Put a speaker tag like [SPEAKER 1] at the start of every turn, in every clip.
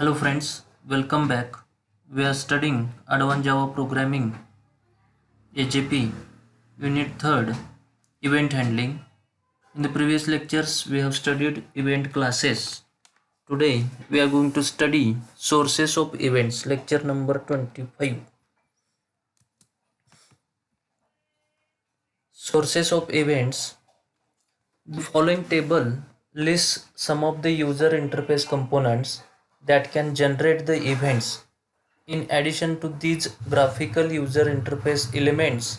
[SPEAKER 1] Hello friends, welcome back. We are studying Advanced Java Programming AJP Unit 3rd Event Handling. In the previous lectures we have studied event classes. Today we are going to study sources of events, lecture number 25. Sources of events. The following table lists some of the user interface components that can generate the events. In addition to these graphical user interface elements,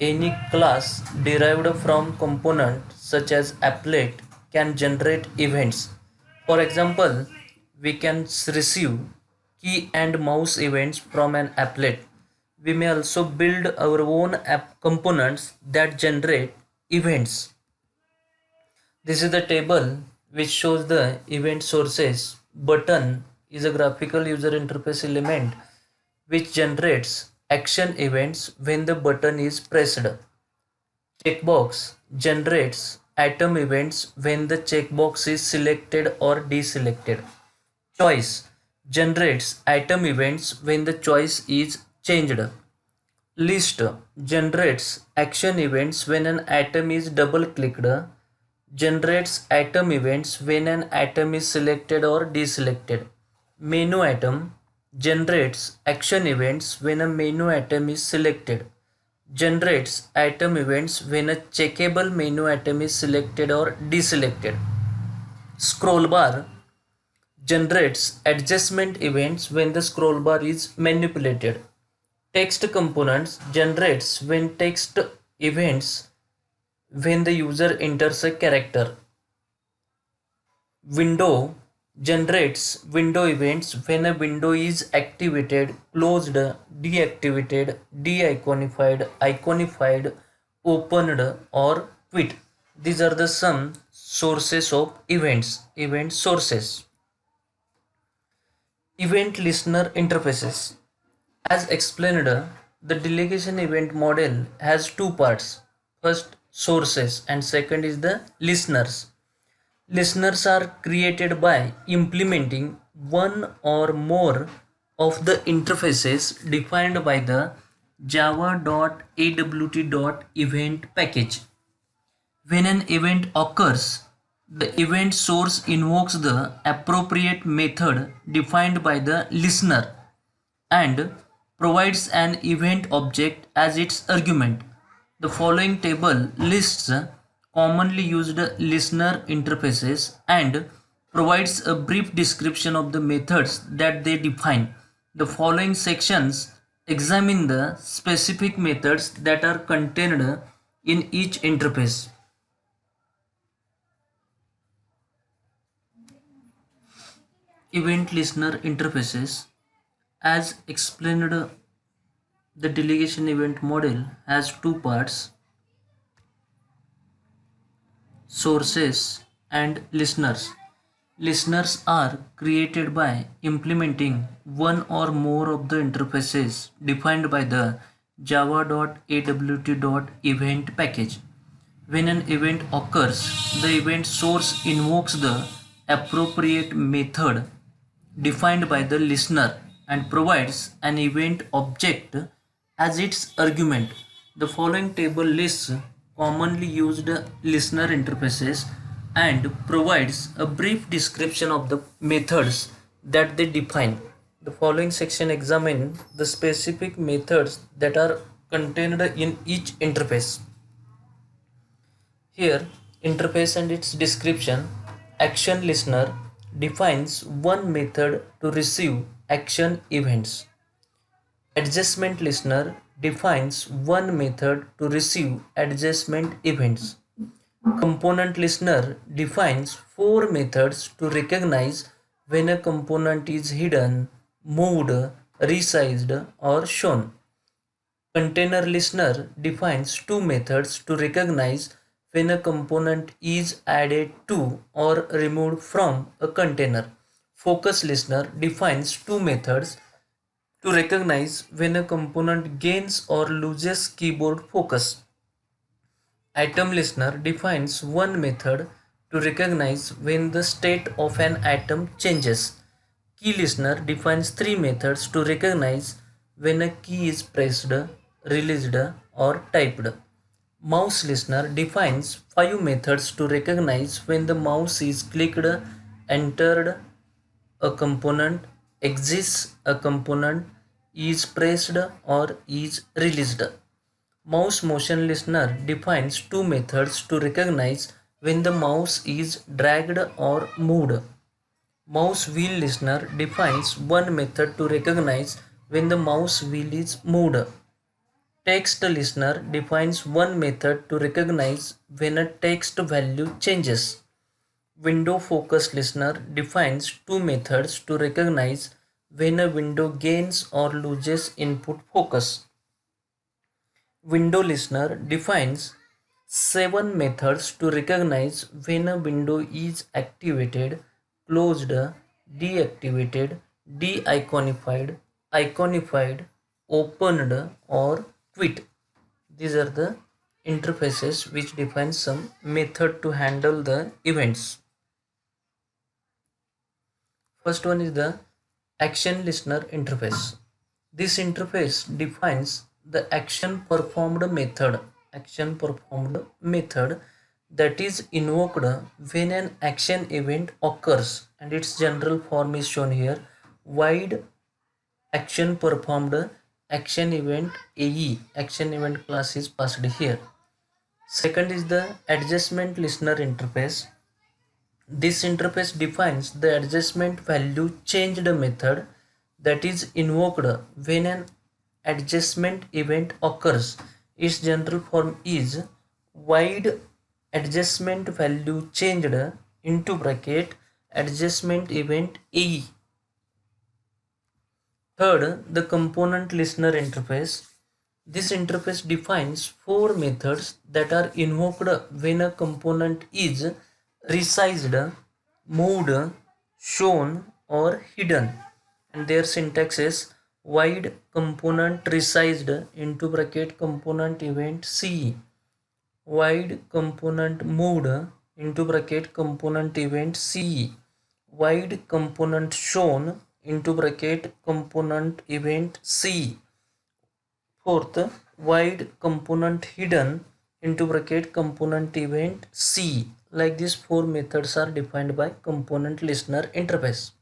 [SPEAKER 1] any class derived from component such as applet can generate events. For example, we can receive key and mouse events from an applet. We may also build our own app components that generate events. This is the table which shows the event sources. Button is a graphical user interface element which generates action events when the button is pressed. Checkbox generates item events when the checkbox is selected or deselected. Choice generates item events when the choice is changed. List generates action events when an item is double clicked, generates item events when an item is selected or deselected. Menu item generates action events when a menu item is selected, generates item events when a checkable menu item is selected or deselected. Scroll bar generates adjustment events when the scroll bar is manipulated. Text components generates when text events when the user enters a character. Window generates window events when a window is activated, closed, deactivated, de-iconified, iconified, opened, or quit. These are the some sources of events, event sources. Event listener interfaces. As explained, the delegation event model has two parts. First, sources, and second is the listeners. Listeners are created by implementing one or more of the interfaces defined by the java.awt.event package. When an event occurs, the event source invokes the appropriate method defined by the listener and provides an event object as its argument. The following table lists commonly used listener interfaces and provides a brief description of the methods that they define. The following sections examine the specific methods that are contained in each interface. Event listener interfaces. As explained, the delegation event model has two parts: sources and listeners. Listeners are created by implementing one or more of the interfaces defined by the java.awt.event package. When an event occurs, the event source invokes the appropriate method defined by the listener and provides an event object as its argument. The following table lists commonly used listener interfaces and provides a brief description of the methods that they define. The following section examines the specific methods that are contained in each interface. Here, interface and its description. Action listener defines one method to receive action events. Adjustment listener defines one method to receive adjustment events. Component listener defines four methods to recognize when a component is hidden, moved, resized, or shown. Container listener defines two methods to recognize when a component is added to or removed from a container. Focus listener defines two methods to recognize when a component gains or loses keyboard focus. Item listener defines one method to recognize when the state of an item changes. Key listener defines three methods to recognize when a key is pressed, released, or typed. Mouse listener defines five methods to recognize when the mouse is clicked, entered a component, exists a component, is pressed, or is released. Mouse motion listener defines two methods to recognize when the mouse is dragged or moved. Mouse wheel listener defines one method to recognize when the mouse wheel is moved. Text listener defines one method to recognize when a text value changes. Window focus listener defines two methods to recognize when a window gains or loses input focus. Window listener defines seven methods to recognize when a window is activated, closed, deactivated, de-iconified, iconified, opened, or quit. These are the interfaces which define some method to handle the events. First one is the action listener interface. This interface defines the action performed method that is invoked when an action event occurs, and its general form is shown here. Wide action performed action event AE action event class is passed here. Second is the adjustment listener interface. This interface defines the adjustment value changed method that is invoked when an adjustment event occurs. Its general form is wide adjustment value changed into bracket adjustment event AE. Third, the component listener interface. This interface defines four methods that are invoked when a component is resized, moved, shown, or hidden. And their syntax is wide component resized into bracket component event CE. Wide component moved into bracket component event CE. Wide component shown into bracket component event CE. Fourth, wide component hidden into bracket component event C. Like these four methods are defined by component listener interface.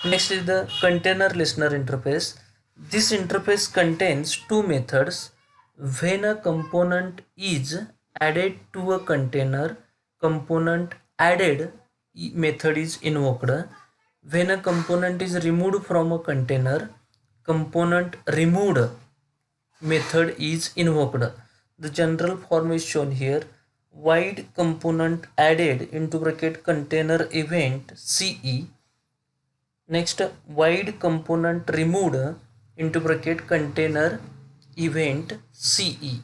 [SPEAKER 1] Next is the container listener interface. This interface contains two methods. When a component is added to a container, component added method is invoked. When a component is removed from a container, component removed method is invoked. The general form is shown here. Wide component added into bracket container event CE. Next, wide component removed into bracket container event CE.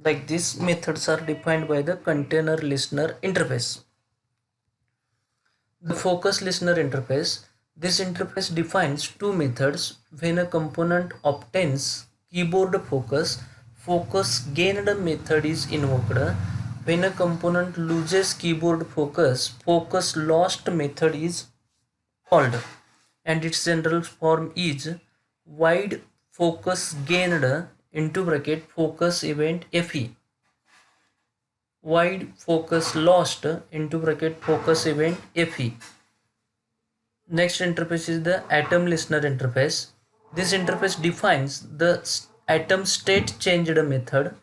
[SPEAKER 1] Like these methods are defined by the container listener interface. The focus listener interface. This interface defines two methods when a component obtains keyboard focus. Focus gained method is invoked. When a component loses keyboard focus, focus lost method is called, and its general form is wide focus gained into bracket focus event FE. Wide focus lost into bracket focus event FE. Next interface is the atom listener interface. This interface defines the atom state changed method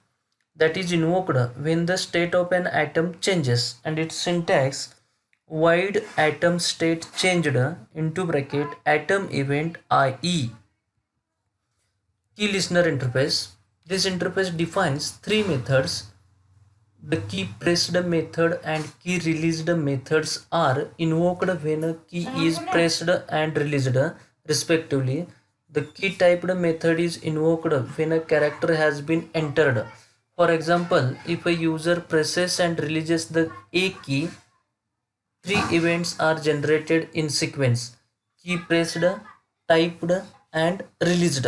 [SPEAKER 1] that is invoked when the state of an atom changes, and its syntax wide atom state changed into bracket atom event IE. Key listener interface. This interface defines three methods. The key pressed method and key released methods are invoked when a key is pressed and released respectively. The key typed method is invoked when a character has been entered. For example, if a user presses and releases the A key, three events are generated in sequence: key pressed, typed, and released.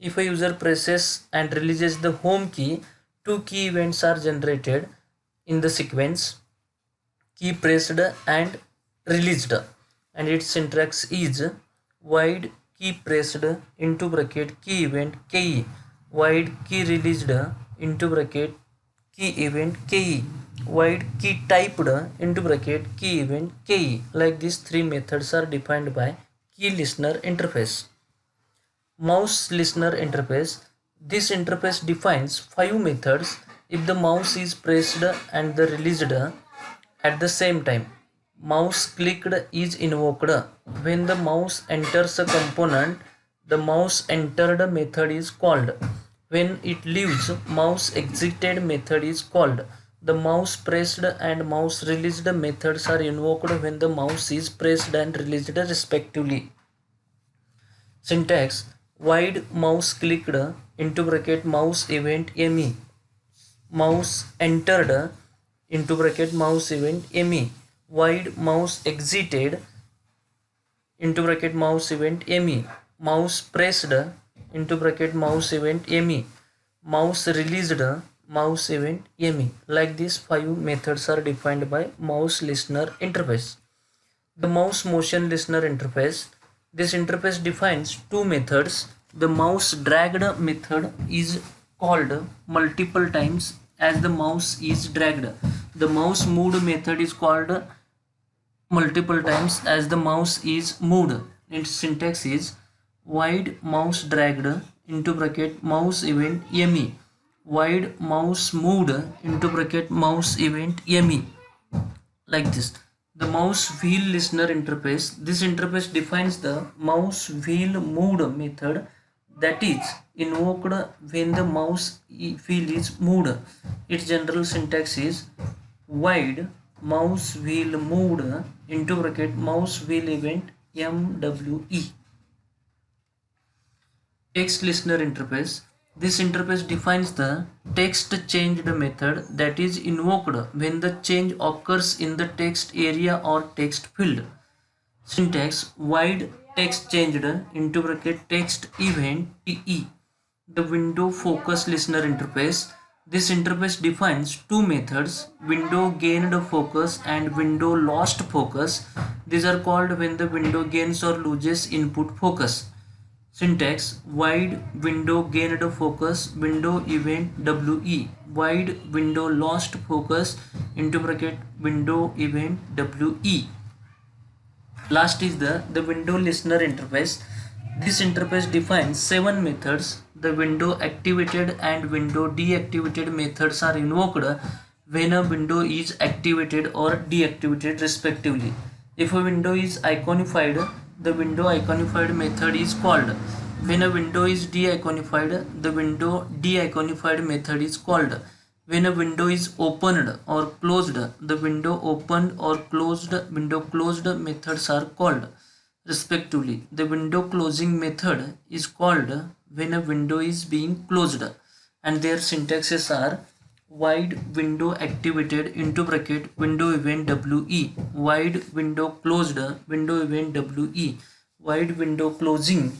[SPEAKER 1] If a user presses and releases the home key, two key events are generated in the sequence: key pressed and released. and its syntax is wide key pressed into bracket key event ke, wide key released into bracket key event ke, wide key typed into bracket key event ke. Like these three methods are defined by key listener interface. Mouse listener interface. This interface defines 5 methods if the mouse is pressed and the released at the same time. Mouse clicked is invoked. When the mouse enters a component, the mouse entered method is called. When it leaves, mouse exited method is called. The mouse pressed and mouse released methods are invoked when the mouse is pressed and released respectively. Syntax: wide mouse clicked into bracket mouse event me, mouse entered into bracket mouse event me, wide mouse exited into bracket mouse event me, mouse pressed into bracket mouse event me, mouse released mouse event me. Like these 5 methods are defined by mouse listener interface. The mouse motion listener interface. This interface defines 2 methods. The mouse dragged method is called multiple times as the mouse is dragged. The mouse moved method is called multiple times as the mouse is moved. Its syntax is wide mouse dragged into bracket mouse event me, wide mouse moved into bracket mouse event me. Like this. The mouse wheel listener interface. This interface defines the mouse wheel moved method that is invoked when the mouse wheel is moved. Its general syntax is wide mouse wheel moved into bracket mouse wheel event MWE. Text listener interface. This interface defines the text changed method that is invoked when the change occurs in the text area or text field. Syntax: wide text changed into bracket text event TE. The window focus listener interface. This interface defines 2 methods: window gained focus and window lost focus. These are called when the window gains or loses input focus. Syntax: wide window gained focus window event WE, wide window lost focus into bracket window event WE. Last is the window listener interface. This interface defines 7 methods. The window activated and window deactivated methods are invoked when a window is activated or deactivated respectively. If a window is iconified, the window iconified method is called. When a window is deiconified, the window deiconified method is called. When a window is opened or closed, the window opened or closed window closed methods are called respectively. The window closing method is called when a window is being closed, and their syntaxes are wide window activated into bracket window event WE, wide window closed window event WE, wide window closing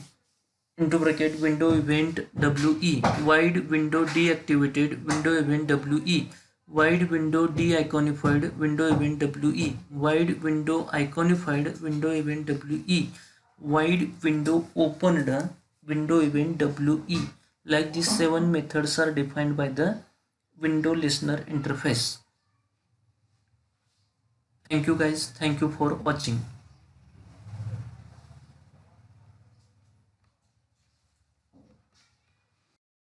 [SPEAKER 1] into bracket window event WE, wide window deactivated window event WE, wide window deiconified window event WE, wide window iconified window event WE, wide window opened window event WE. Like these 7 methods are defined by the window listener interface. Thank you guys. Thank you for watching.